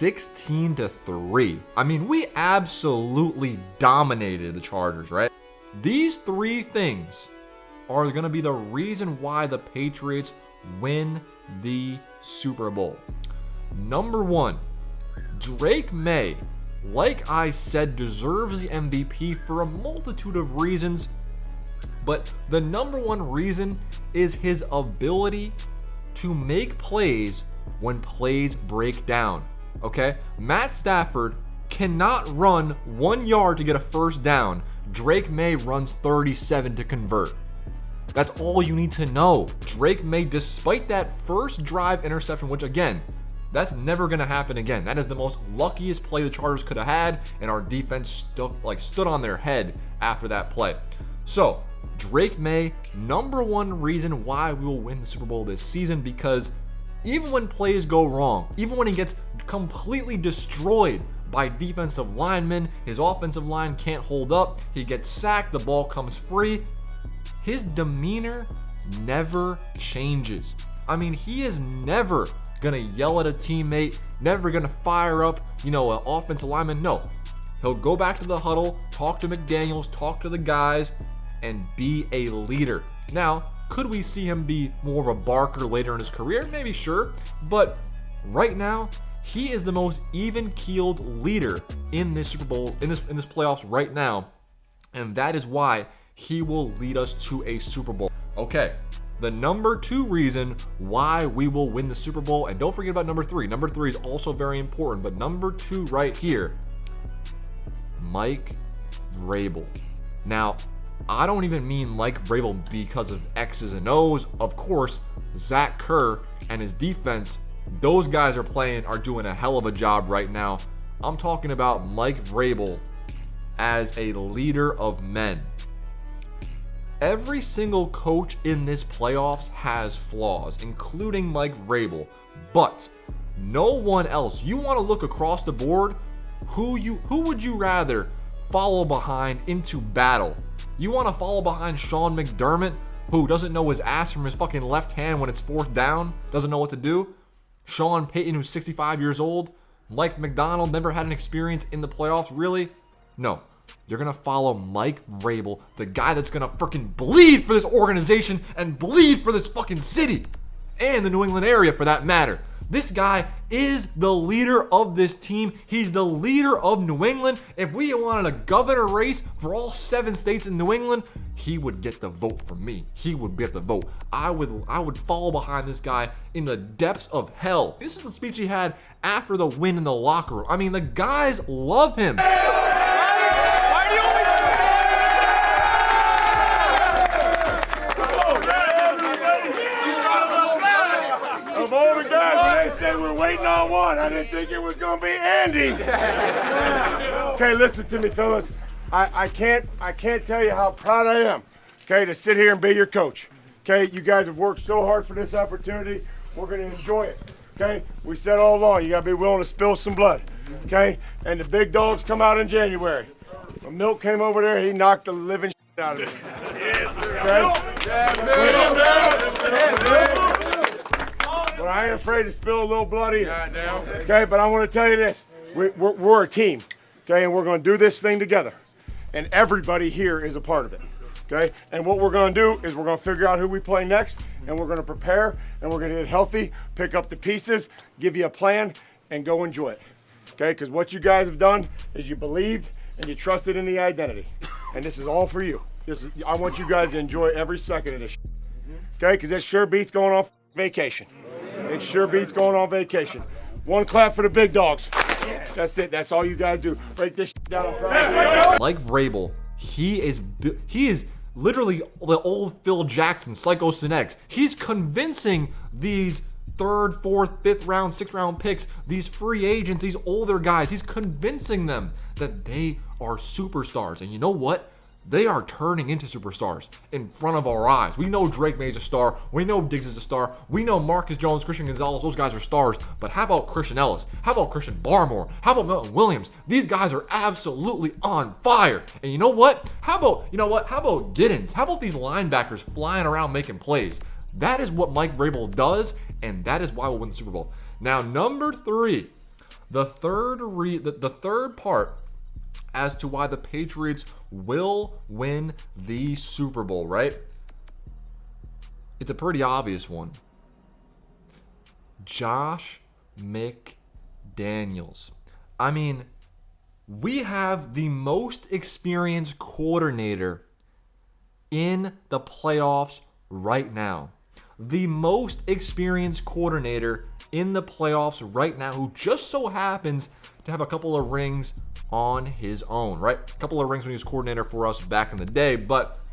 16-3. I mean, we absolutely dominated the Chargers, right? These three things are going to be the reason why the Patriots win the Super Bowl. Number one, Drake Maye, like I said, deserves the MVP for a multitude of reasons, but the number one reason is his ability to make plays when plays break down, okay? Matt Stafford cannot run 1 yard to get a first down. Drake Maye runs 37 to convert. That's all you need to know. Drake Maye, despite that first drive interception, which again, that's never going to happen again. That is the most luckiest play the Chargers could have had, and our defense stood on their head after that play. So, Drake Maye, number one reason why we will win the Super Bowl this season, because even when plays go wrong, even when he gets completely destroyed by defensive linemen, his offensive line can't hold up, he gets sacked, the ball comes free, his demeanor never changes. I mean, he is never gonna yell at a teammate, never gonna fire up, an offensive lineman. No, he'll go back to the huddle, talk to McDaniels, talk to the guys, and be a leader. Now, could we see him be more of a barker later in his career? Maybe, sure. But right now, he is the most even-keeled leader in this Super Bowl, in this playoffs right now. And that is why he will lead us to a Super Bowl. Okay, the number two reason why we will win the Super Bowl, and don't forget about number three. Number three is also very important, but number two right here, Mike Vrabel. Now, I don't even mean Mike Vrabel because of X's and O's. Of course, Zach Kerr and his defense, those guys are doing a hell of a job right now. I'm talking about Mike Vrabel as a leader of men. Every single coach in this playoffs has flaws, including Mike Vrabel, but no one else. You want to look across the board, who would you rather follow behind into battle? You want to follow behind Sean McDermott, who doesn't know his ass from his fucking left hand when it's fourth down, doesn't know what to do? Sean Payton, who's 65 years old? Mike McDonald, never had an experience in the playoffs, really? No. You're going to follow Mike Vrabel, the guy that's going to freaking bleed for this organization and bleed for this fucking city and the New England area for that matter. This guy is the leader of this team. He's the leader of New England. If we wanted a governor race for all 7 states in New England, he would get the vote from me. He would get the vote. I would follow behind this guy in the depths of hell. This is the speech he had after the win in the locker room. I mean, the guys love him. Of all the guys, when they said we're waiting on one, I didn't think it was going to be Andy. Okay, listen to me, fellas. I can't tell you how proud I am, okay, to sit here and be your coach. Okay, you guys have worked so hard for this opportunity. We're going to enjoy it, okay? We said all along, you got to be willing to spill some blood, okay? And the big dogs come out in January. When Milk came over there, he knocked the living shit out of it. Yes, sir. Okay? But I ain't afraid to spill a little blood either. Okay, but I want to tell you this. We're a team, okay, and we're going to do this thing together. And everybody here is a part of it, okay? And what we're going to do is we're going to figure out who we play next, and we're going to prepare, and we're going to get healthy, pick up the pieces, give you a plan, and go enjoy it, okay? Because what you guys have done is you believed and you trusted in the identity. And this is all for you. I want you guys to enjoy every second of this shit. Okay, because it sure beats going on vacation. It sure beats going on vacation. One clap for the big dogs. That's it. That's all you guys do. Break this shit down on Friday. Like Vrabel, he is literally the old Phil Jackson, psychokinetics. He's convincing these 3rd, 4th, 5th round, 6th round picks, these free agents, these older guys. He's convincing them that they are superstars. And you know what? They are turning into superstars in front of our eyes. We know Drake Maye's a star. We know Diggs is a star. We know Marcus Jones, Christian Gonzalez, those guys are stars. But how about Christian Ellis? How about Christian Barmore? How about Milton Williams? These guys are absolutely on fire. And you know what? How about Giddens? How about these linebackers flying around making plays? That is what Mike Vrabel does, and that is why we'll win the Super Bowl. Now, number 3. The third part as to why the Patriots will win the Super Bowl, right? It's a pretty obvious one. Josh McDaniels. I mean, we have the most experienced coordinator in the playoffs right now. The most experienced coordinator in the playoffs right now, who just so happens to have a couple of rings on his own, right? A couple of rings when he was coordinator for us back in the day. But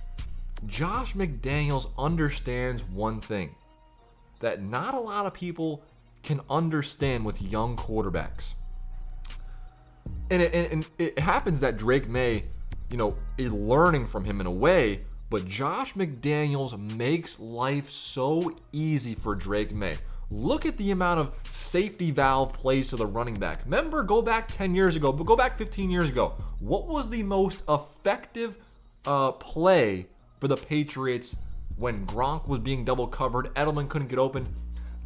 Josh McDaniels understands one thing that not a lot of people can understand with young quarterbacks. And it happens that Drake Maye, is learning from him in a way, but Josh McDaniels makes life so easy for Drake Maye. Look at the amount of safety valve plays to the running back. Remember, go back 10 years ago, but go back 15 years ago. What was the most effective play for the Patriots when Gronk was being double covered, Edelman couldn't get open?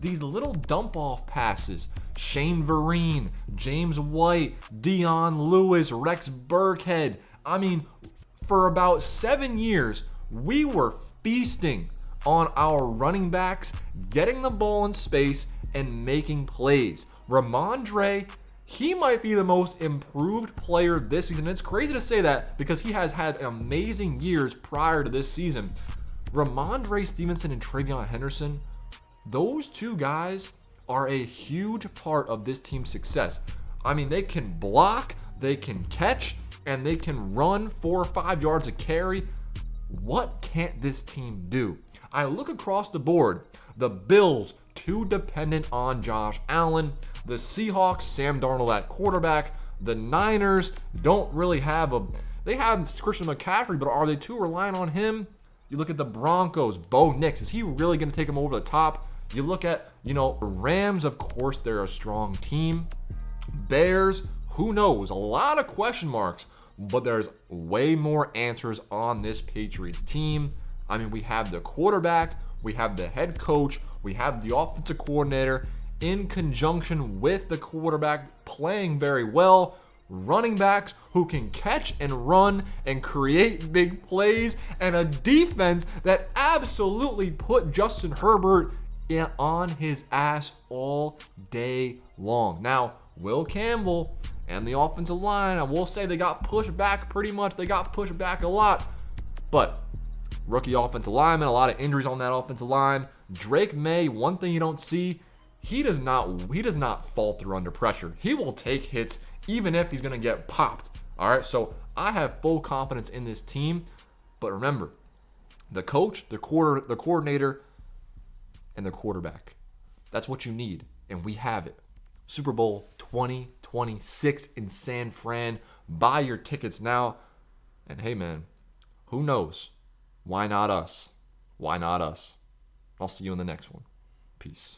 These little dump-off passes. Shane Vereen, James White, Dion Lewis, Rex Burkhead. I mean, for about 7 years, we were feasting on our running backs, getting the ball in space, and making plays. Ramondre, he might be the most improved player this season. It's crazy to say that because he has had amazing years prior to this season. Ramondre Stevenson and Travion Henderson, those two guys are a huge part of this team's success. I mean, they can block, they can catch, and they can run 4 or 5 yards a carry. What can't this team do? I look across the board. The Bills, too dependent on Josh Allen. The Seahawks, Sam Darnold at quarterback. The Niners don't really have they have Christian McCaffrey, but are they too reliant on him? You look at the Broncos, Bo Nix. Is he really going to take them over the top? You look at, Rams, of course, they're a strong team. Bears, who knows? A lot of question marks, but there's way more answers on this Patriots team. I mean, we have the quarterback, we have the head coach, we have the offensive coordinator in conjunction with the quarterback playing very well. Running backs who can catch and run and create big plays, and a defense that absolutely put Justin Herbert on his ass all day long. Now, Will Campbell and the offensive line, I will say they got pushed back pretty much. They got pushed back a lot. But rookie offensive lineman, a lot of injuries on that offensive line. Drake Maye, one thing you don't see, he does not falter under pressure. He will take hits even if he's going to get popped. All right, so I have full confidence in this team. But remember, the coach, the coordinator, and the quarterback. That's what you need, and we have it. Super Bowl 2026 in San Fran. Buy your tickets now. And hey, man, who knows? Why not us? Why not us? I'll see you in the next one. Peace.